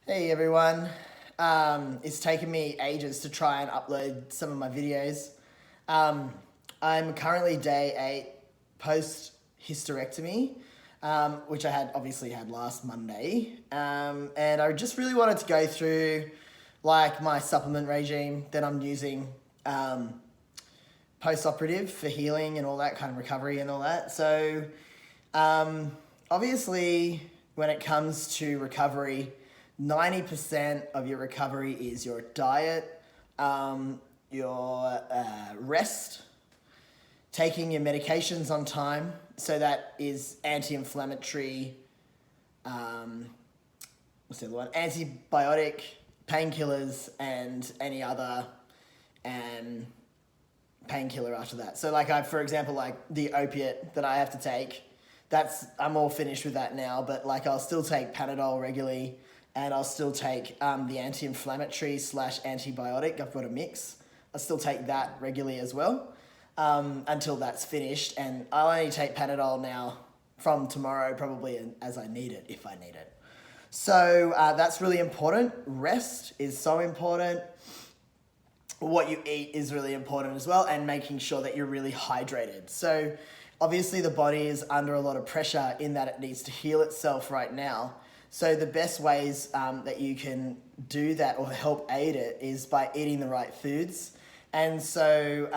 Hey everyone. It's taken me ages to try and upload some of my videos. Um, I'm currently day 8 post hysterectomy, which I had obviously had last Monday. And I just really wanted to go through like my supplement regime that I'm using post operative for healing and all that kind of recovery and all that. So, um, obviously, when it comes to recovery, 90% of your recovery is your diet, your rest, taking your medications on time. So that is anti-inflammatory, um, what's the other one? Antibiotic, painkillers, and any other um, painkiller after that. So like for example, like the opiate that I have to take, I'm all finished with that now. But like I'll still take Panadol regularly, and I'll still take the anti-inflammatory slash antibiotic. I've got a mix. I'll still take that regularly as well until that's finished. And I'll only take Panadol now from tomorrow probably as I need it, if I need it. So that's really important. Rest is so important. What you eat is really important as well, and making sure that you're really hydrated. So obviously the body is under a lot of pressure in that it needs to heal itself right now. So the best ways that you can do that or help aid it is by eating the right foods. And so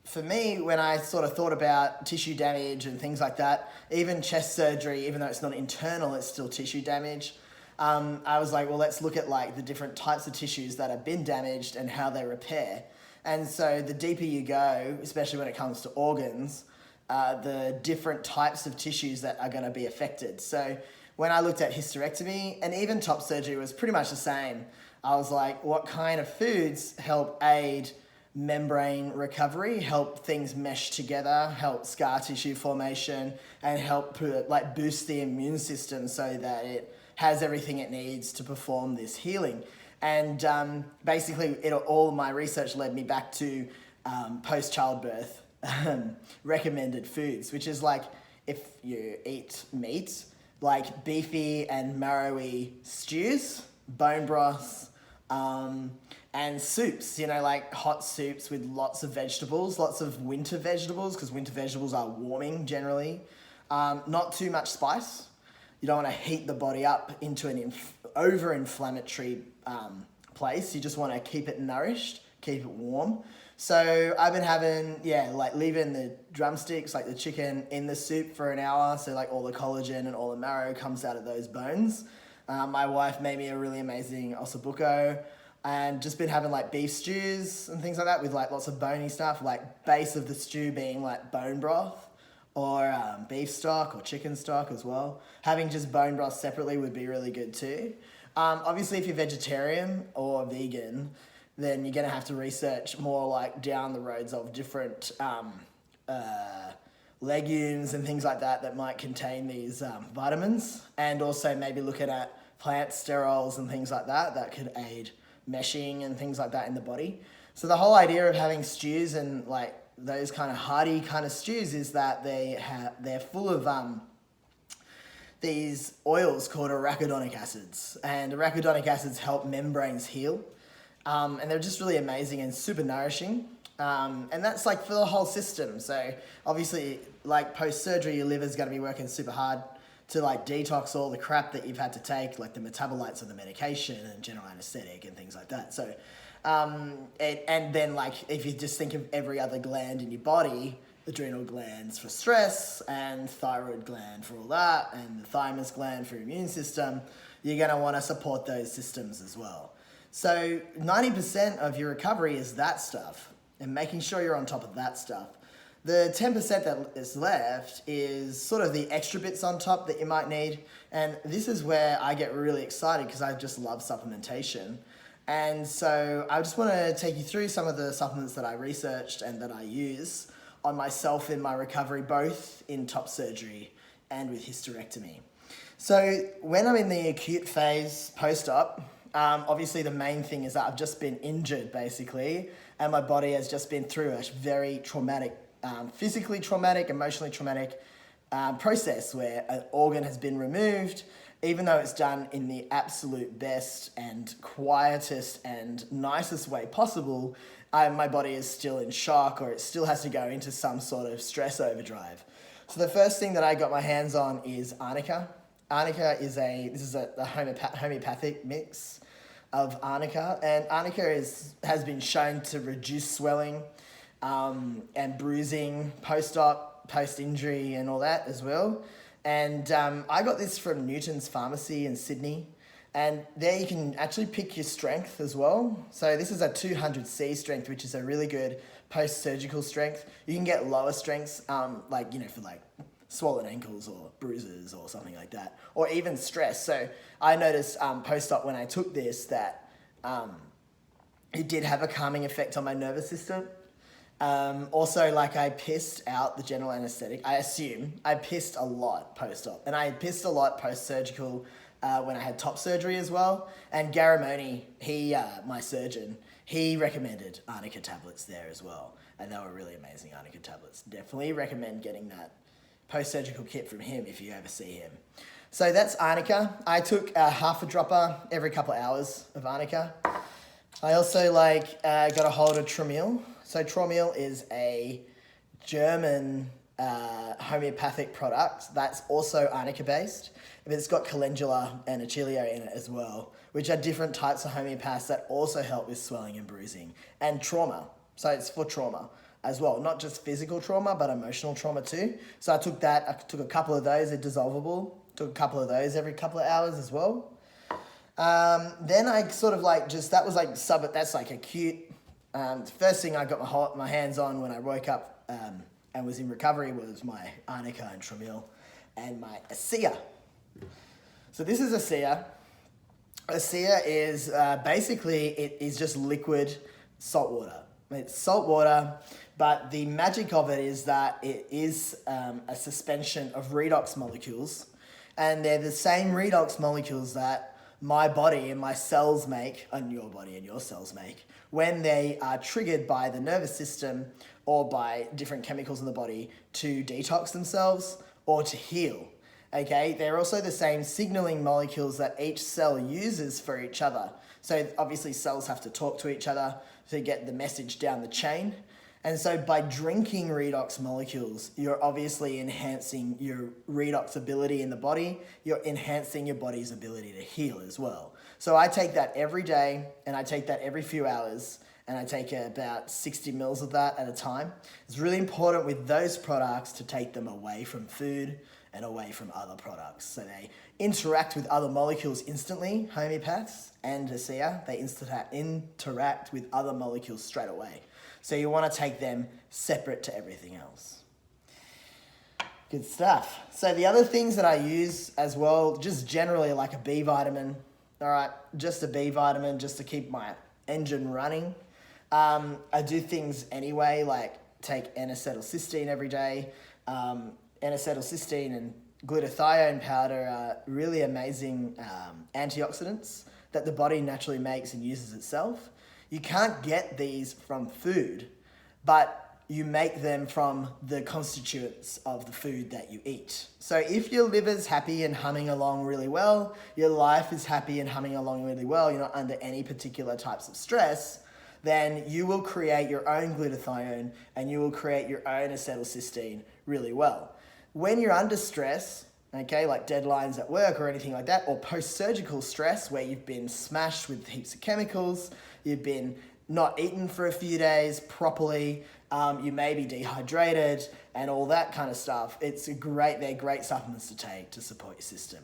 for me, when I sort of thought about tissue damage and things like that, even chest surgery, even though it's not internal, it's still tissue damage. I was like, well, let's look at like the different types of tissues that have been damaged and how they repair. And so the deeper you go, especially when it comes to organs, the different types of tissues that are going to be affected. So when I looked at hysterectomy, and even top surgery was pretty much the same, I was like, what kind of foods help aid membrane recovery, help things mesh together, help scar tissue formation, and help boost the immune system so that it has everything it needs to perform this healing. And basically, all of my research led me back to post-childbirth recommended foods, which is like if you eat meat, like beefy and marrowy stews, bone broths, and soups, like hot soups with lots of vegetables, lots of winter vegetables, because winter vegetables are warming generally. Not too much spice. You don't want to heat the body up into an over-inflammatory place. You just want to keep it nourished, keep it warm. So I've been having, leaving the drumsticks, like the chicken, in the soup for an hour. So like all the collagen and all the marrow comes out of those bones. My wife made me a really amazing ossobuco, and just been having like beef stews and things like that with like lots of bony stuff, like base of the stew being like bone broth or beef stock or chicken stock as well. Having just bone broth separately would be really good too. Obviously, if you're vegetarian or vegan, then you're going to have to research more like down the roads of different legumes and things like that might contain these vitamins, and also maybe looking at plant sterols and things like that could aid meshing and things like that in the body. So the whole idea of having stews and like those kind of hearty kind of stews is that they're full of these oils called arachidonic acids, and arachidonic acids help membranes heal, and they're just really amazing and super nourishing, and that's like for the whole system. So obviously, like post surgery, your liver's going to be working super hard to like detox all the crap that you've had to take, like the metabolites of the medication and general anesthetic and things like that. So and then like if you just think of every other gland in your body, adrenal glands for stress, and thyroid gland for all that, and the thymus gland for your immune system, you're going to want to support those systems as well. So 90% of your recovery is that stuff, and making sure you're on top of that stuff. The 10% that is left is sort of the extra bits on top that you might need. And this is where I get really excited, because I just love supplementation. And so I just want to take you through some of the supplements that I researched and that I use on myself in my recovery, both in top surgery and with hysterectomy. So when I'm in the acute phase post-op, obviously the main thing is that I've just been injured basically, and my body has just been through a very traumatic, physically traumatic, emotionally traumatic process where an organ has been removed, even though it's done in the absolute best and quietest and nicest way possible, my body is still in shock, or it still has to go into some sort of stress overdrive. So the first thing that I got my hands on is arnica. Arnica is a homeopathic mix of arnica, and arnica has been shown to reduce swelling and bruising post-op, post-injury and all that as well. And I got this from Newton's Pharmacy in Sydney. And there you can actually pick your strength as well. So this is a 200C strength, which is a really good post-surgical strength. You can get lower strengths, for swollen ankles or bruises or something like that, or even stress. So I noticed post-op when I took this that it did have a calming effect on my nervous system. Also, I pissed out the general anesthetic. I assume I pissed a lot post-op, and I pissed a lot post-surgical when I had top surgery as well. And Garamoni, my surgeon, he recommended arnica tablets there as well. And they were really amazing arnica tablets. Definitely recommend getting that post-surgical kit from him if you ever see him. So that's arnica. I took half a dropper every couple of hours of arnica. I also got a hold of Traumil. So Traumil is a German homeopathic product that's also arnica based, but it's got calendula and achillea in it as well, which are different types of homeopaths that also help with swelling and bruising and trauma. So it's for trauma as well, not just physical trauma, but emotional trauma too. So I took a couple of those, they're dissolvable, took a couple of those every couple of hours as well. Then I that's acute. The first thing I got my hands on when I woke up and was in recovery was my arnica and Traumil and my ASEA. So this is ASEA. ASEA is it is just liquid salt water. It's salt water, but the magic of it is that it is a suspension of redox molecules, and they're the same redox molecules that my body and my cells make, and your body and your cells make, when they are triggered by the nervous system or by different chemicals in the body to detox themselves or to heal. Okay, they're also the same signaling molecules that each cell uses for each other. So obviously cells have to talk to each other to get the message down the chain. And so by drinking redox molecules, you're obviously enhancing your redox ability in the body. You're enhancing your body's ability to heal as well. So I take that every day, and I take that every few hours, and I take about 60 mils of that at a time. It's really important with those products to take them away from food and away from other products. So they interact with other molecules instantly, homeopaths and ASEA, they interact with other molecules straight away. So you want to take them separate to everything else. Good stuff. So the other things that I use as well, just generally like a B vitamin, all right, just a B vitamin just to keep my engine running. I do things anyway, like take N-acetylcysteine every day. N-acetylcysteine and glutathione powder are really amazing antioxidants that the body naturally makes and uses itself. You can't get these from food, but you make them from the constituents of the food that you eat. So if your liver's happy and humming along really well, your life is happy and humming along really well, you're not under any particular types of stress, then you will create your own glutathione and you will create your own acetylcysteine really well. When you're under stress, okay, like deadlines at work or anything like that, or post-surgical stress where you've been smashed with heaps of chemicals, you've been not eaten for a few days properly, you may be dehydrated and all that kind of stuff. They're great supplements to take to support your system.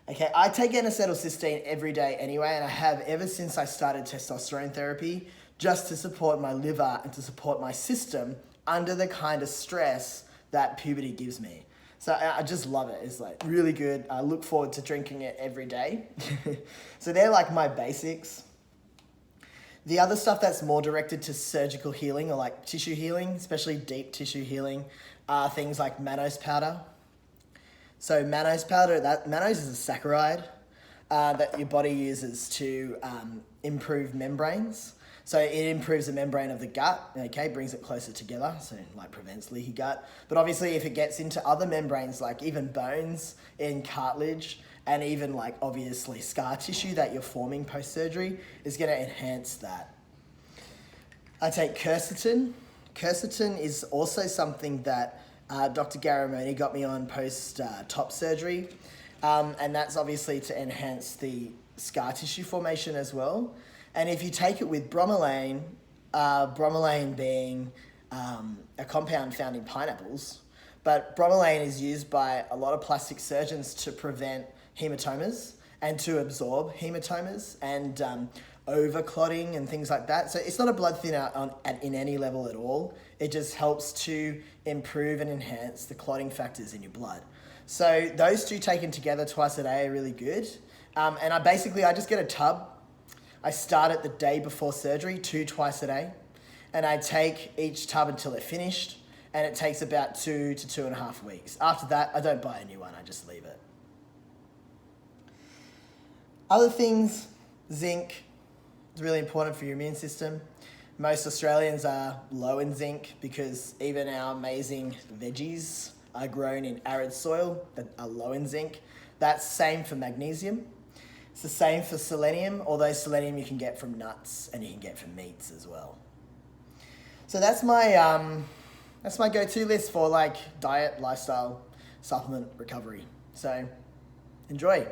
Okay, I take N-acetylcysteine every day anyway, and I have ever since I started testosterone therapy, just to support my liver and to support my system under the kind of stress that puberty gives me. So I just love it. It's like really good. I look forward to drinking it every day. So they're like my basics. The other stuff that's more directed to surgical healing or like tissue healing, especially deep tissue healing, are things like mannose powder. So mannose powder, mannose is a saccharide that your body uses to improve membranes. So it improves the membrane of the gut, okay, brings it closer together, so like prevents leaky gut. But obviously if it gets into other membranes, like even bones and cartilage, and even like obviously scar tissue that you're forming post-surgery, is gonna enhance that. I take quercetin. Quercetin is also something that Dr. Garamoni got me on post top surgery. And that's obviously to enhance the scar tissue formation as well. And if you take it with bromelain, bromelain being a compound found in pineapples, but bromelain is used by a lot of plastic surgeons to prevent hematomas and to absorb hematomas and over-clotting and things like that. So it's not a blood thinner in any level at all. It just helps to improve and enhance the clotting factors in your blood. So those two taken together twice a day are really good. And I just get a tub. I start it the day before surgery, 2 twice a day. And I take each tub until they're finished. And it takes about 2 to 2.5 weeks. After that, I don't buy a new one, I just leave it. Other things, zinc is really important for your immune system. Most Australians are low in zinc because even our amazing veggies are grown in arid soil that are low in zinc. That's the same for magnesium. It's the same for selenium, although selenium you can get from nuts and you can get from meats as well. So that's my go-to list for like diet, lifestyle, supplement, recovery. So enjoy.